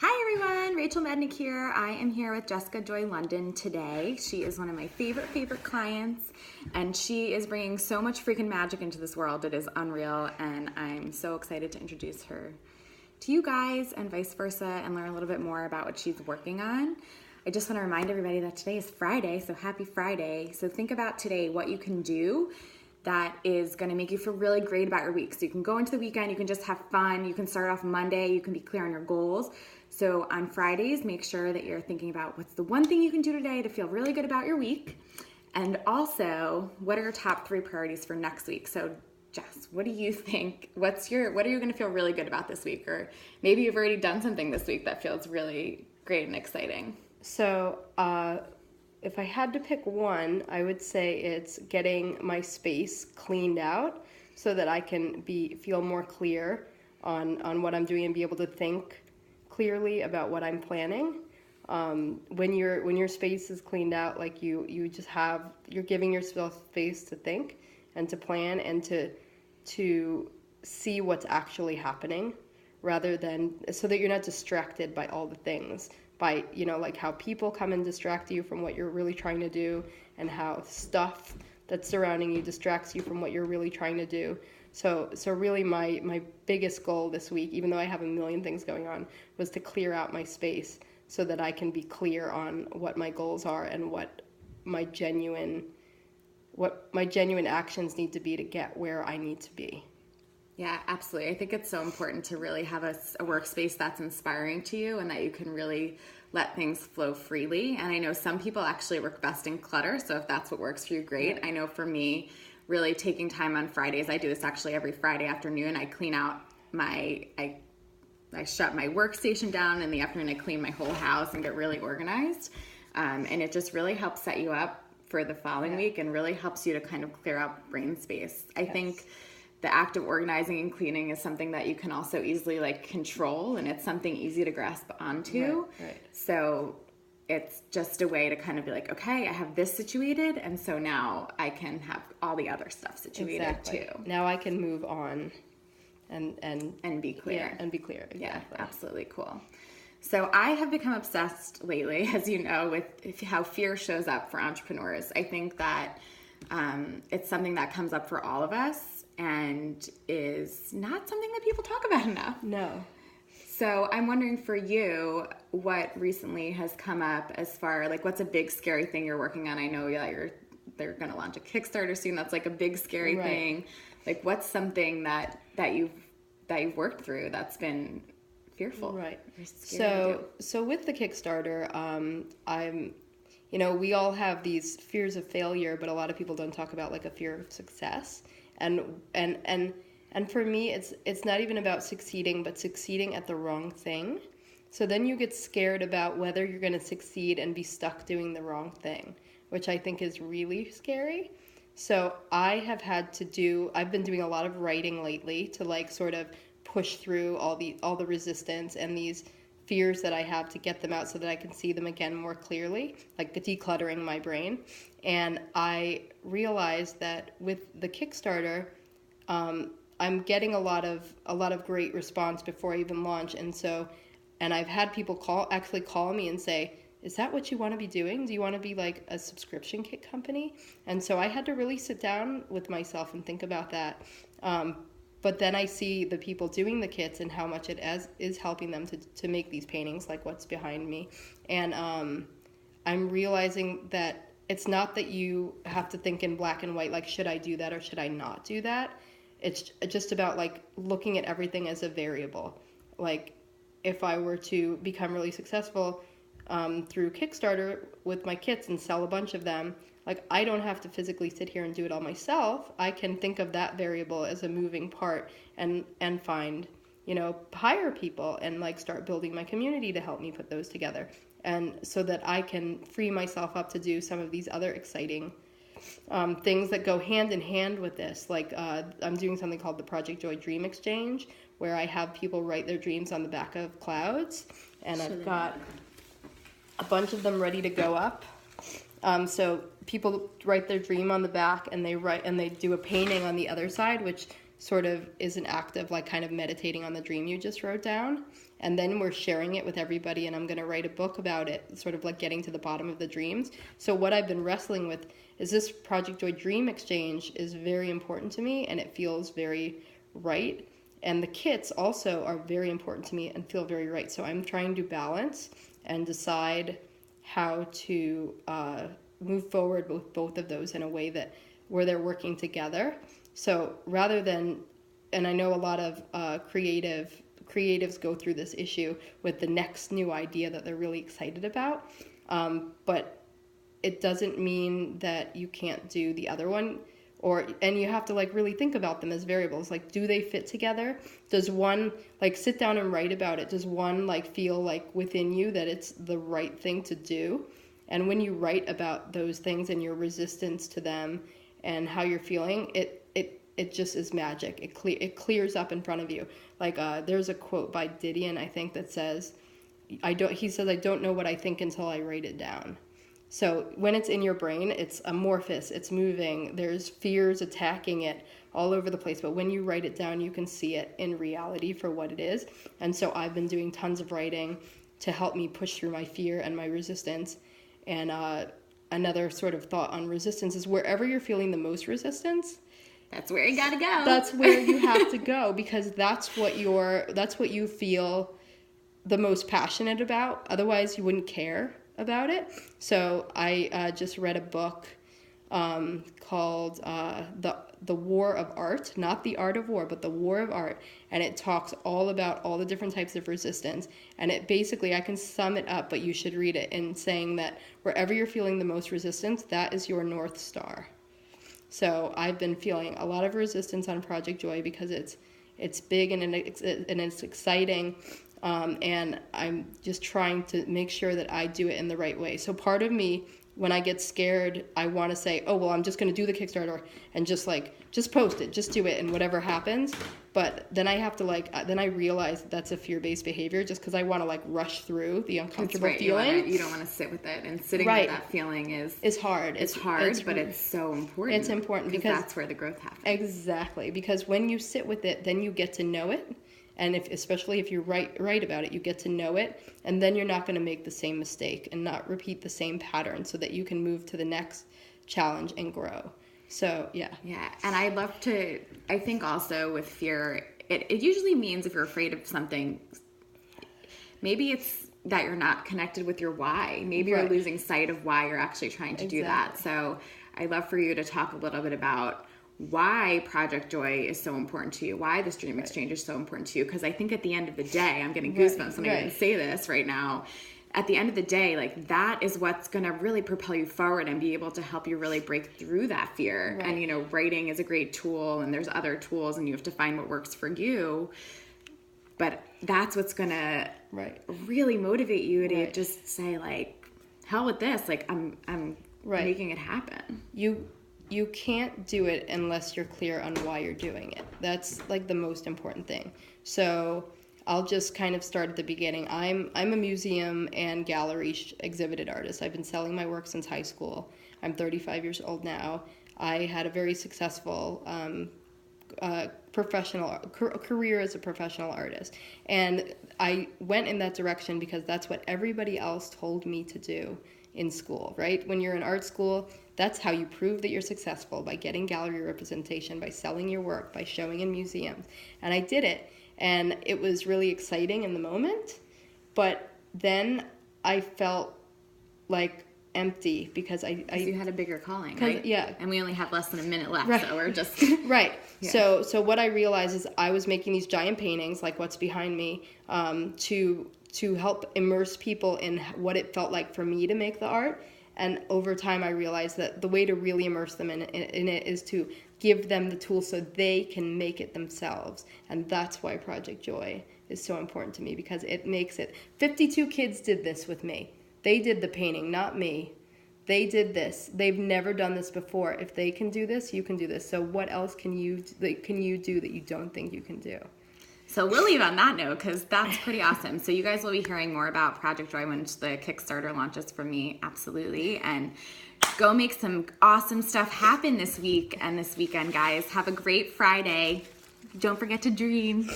Hi everyone, Rachel Mednick here. I am here with Jessica Joy London today. She is one of my favorite clients, and she is bringing so much freaking magic into this world. It is unreal, and I'm so excited to introduce her to you guys and vice versa and learn a little bit more about what she's working on. I just want to remind everybody that today is Friday, so happy Friday. So think about today, what you can do that is going to make you feel really great about your week. So you can go into the weekend, you can just have fun, you can start off Monday, you can be clear on your goals. So on Fridays, make sure that you're thinking about what's the one thing you can do today to feel really good about your week. And also, what are your top 3 priorities for next week? So Jess, what do you think? What are you going to feel really good about this week? Or maybe you've already done something this week that feels really great and exciting. So if I had to pick one, I would say it's getting my space cleaned out so that I can feel more clear on what I'm doing and be able to think clearly about what I'm planning. When your space is cleaned out, like you're giving yourself space to think and to plan and to see what's actually happening, rather than so that you're not distracted by all the things, by like how people come and distract you from what you're really trying to do, and how stuff that's surrounding you distracts you from what you're really trying to do. So really my biggest goal this week, even though I have a million things going on, was to clear out my space so that I can be clear on what my goals are and what my genuine actions need to be to get where I need to be. Yeah, absolutely. I think it's so important to really have a workspace that's inspiring to you and that you can really let things flow freely. And I know some people actually work best in clutter, so if that's what works for you, great. Yeah. I know for me, really taking time on Fridays, I do this actually every Friday afternoon. I clean out I shut my workstation down in the afternoon. I clean my whole house and get really organized. And it just really helps set you up for the following week and really helps you to kind of clear out brain space. I think the act of organizing and cleaning is something that you can also easily control, and it's something easy to grasp onto. Right. So it's just a way to kind of be like, okay, I have this situated, and so now I can have all the other stuff situated too. Now I can move on and be clear. Yeah, and be clear. Exactly. Yeah, absolutely cool. So I have become obsessed lately, as you know, with how fear shows up for entrepreneurs. I think that it's something that comes up for all of us and is not something that people talk about enough. No. So I'm wondering for you, what recently has come up as far, what's a big scary thing you're working on? I know that they're going to launch a Kickstarter soon. That's a big scary thing. What's something that you've worked through that's been fearful? Right. So with the Kickstarter, we all have these fears of failure, but a lot of people don't talk about a fear of success. And for me, it's not even about succeeding, but succeeding at the wrong thing. So then you get scared about whether you're going to succeed and be stuck doing the wrong thing, which I think is really scary. So I've been doing a lot of writing lately to sort of push through all the resistance and these fears that I have, to get them out so that I can see them again more clearly, decluttering my brain. And I realized that with the Kickstarter, I'm getting a lot of great response before I even launch, and I've had people call me and say, "Is that what you want to be doing? Do you want to be a subscription kit company?" And so I had to really sit down with myself and think about that. But then I see the people doing the kits and how much it is helping them to make these paintings, like what's behind me. And I'm realizing that it's not that you have to think in black and white, should I do that or should I not do that? It's just about looking at everything as a variable. If I were to become really successful through Kickstarter with my kits and sell a bunch of them, I don't have to physically sit here and do it all myself. I can think of that variable as a moving part and find, hire people and start building my community to help me put those together. And so that I can free myself up to do some of these other exciting things that go hand in hand with this. I'm doing something called the Project Joy Dream Exchange, where I have people write their dreams on the back of clouds, and I've got a bunch of them ready to go up. So people write their dream on the back, and they do a painting on the other side, which sort of is an act of like kind of meditating on the dream you just wrote down. And then we're sharing it with everybody, and I'm going to write a book about it, sort of like getting to the bottom of the dreams. So what I've been wrestling with is this Project Joy Dream Exchange is very important to me, and it feels very right. And the kits also are very important to me and feel very right. So I'm trying to balance and decide how to move forward with both of those in a way that where they're working together. So rather than, and I know a lot of creatives go through this issue with the next new idea that they're really excited about, but it doesn't mean that you can't do the other one, and you have to like really think about them as variables. Like, do they fit together? Does one, like, sit down and write about it? Does one like feel like within you that it's the right thing to do? And when you write about those things and your resistance to them and how you're feeling, it just is magic. It clears up in front of you. Like there's a quote by Didion, I think, that says, he says, I don't know what I think until I write it down. So when it's in your brain, it's amorphous, it's moving, there's fears attacking it all over the place. But when you write it down, you can see it in reality for what it is. And so I've been doing tons of writing to help me push through my fear and my resistance. And another sort of thought on resistance is wherever you're feeling the most resistance, that's where you gotta go. That's where you have to go, because that's what you feel the most passionate about. Otherwise, you wouldn't care about it. So I just read a book called The War of Art, not The Art of War, but The War of Art, and it talks all about all the different types of resistance. And it basically, I can sum it up, but you should read it, in saying that wherever you're feeling the most resistance, that is your North Star. So I've been feeling a lot of resistance on Project Joy because it's big and it's exciting. And I'm just trying to make sure that I do it in the right way. So part of me, when I get scared, I want to say, oh, well, I'm just going to do the Kickstarter and just post it, just do it, and whatever happens. But then I have to then I realize that's a fear-based behavior, just because I want to rush through the uncomfortable feeling. You don't want to sit with it, and sitting right. with that feeling is hard. It's hard, but it's so important. It's important because that's where the growth happens. Exactly, because when you sit with it, then you get to know it. And especially if you write about it, you get to know it, and then you're not going to make the same mistake and not repeat the same pattern, so that you can move to the next challenge and grow. So, yeah. Yeah, and I think also with fear, it usually means if you're afraid of something, maybe it's that you're not connected with your why. Maybe you're losing sight of why you're actually trying to do that. So I'd love for you to talk a little bit about why Project Joy is so important to you, why this Dream Exchange is so important to you. Because I think at the end of the day, I'm getting goosebumps when I even say this right now. At the end of the day, that is what's going to really propel you forward and be able to help you really break through that fear. Right. And, writing is a great tool, and there's other tools, and you have to find what works for you. But that's what's going to really motivate you to just say, hell with this. I'm making it happen. You can't do it unless you're clear on why you're doing it. That's the most important thing. So I'll just kind of start at the beginning. I'm a museum and gallery exhibited artist. I've been selling my work since high school. I'm 35 years old now. I had a very successful career as a professional artist. And I went in that direction because that's what everybody else told me to do in school, right? When you're in art school, that's how you prove that you're successful, by getting gallery representation, by selling your work, by showing in museums. And I did it, and it was really exciting in the moment, but then I felt empty because you had a bigger calling, right? Yeah. And we only have less than a minute left, so we're just... Right. Yeah. So what I realized is I was making these giant paintings, like what's behind me, to help immerse people in what it felt like for me to make the art. And over time, I realized that the way to really immerse them in it is to give them the tools so they can make it themselves. And that's why Project Joy is so important to me, because it makes it... 52 kids did this with me. They did the painting, not me. They did this. They've never done this before. If they can do this, you can do this. So what else can you do that you don't think you can do? So we'll leave on that note, because that's pretty awesome. So you guys will be hearing more about Project Joy when the Kickstarter launches from me, absolutely. And go make some awesome stuff happen this week and this weekend, guys. Have a great Friday. Don't forget to dream.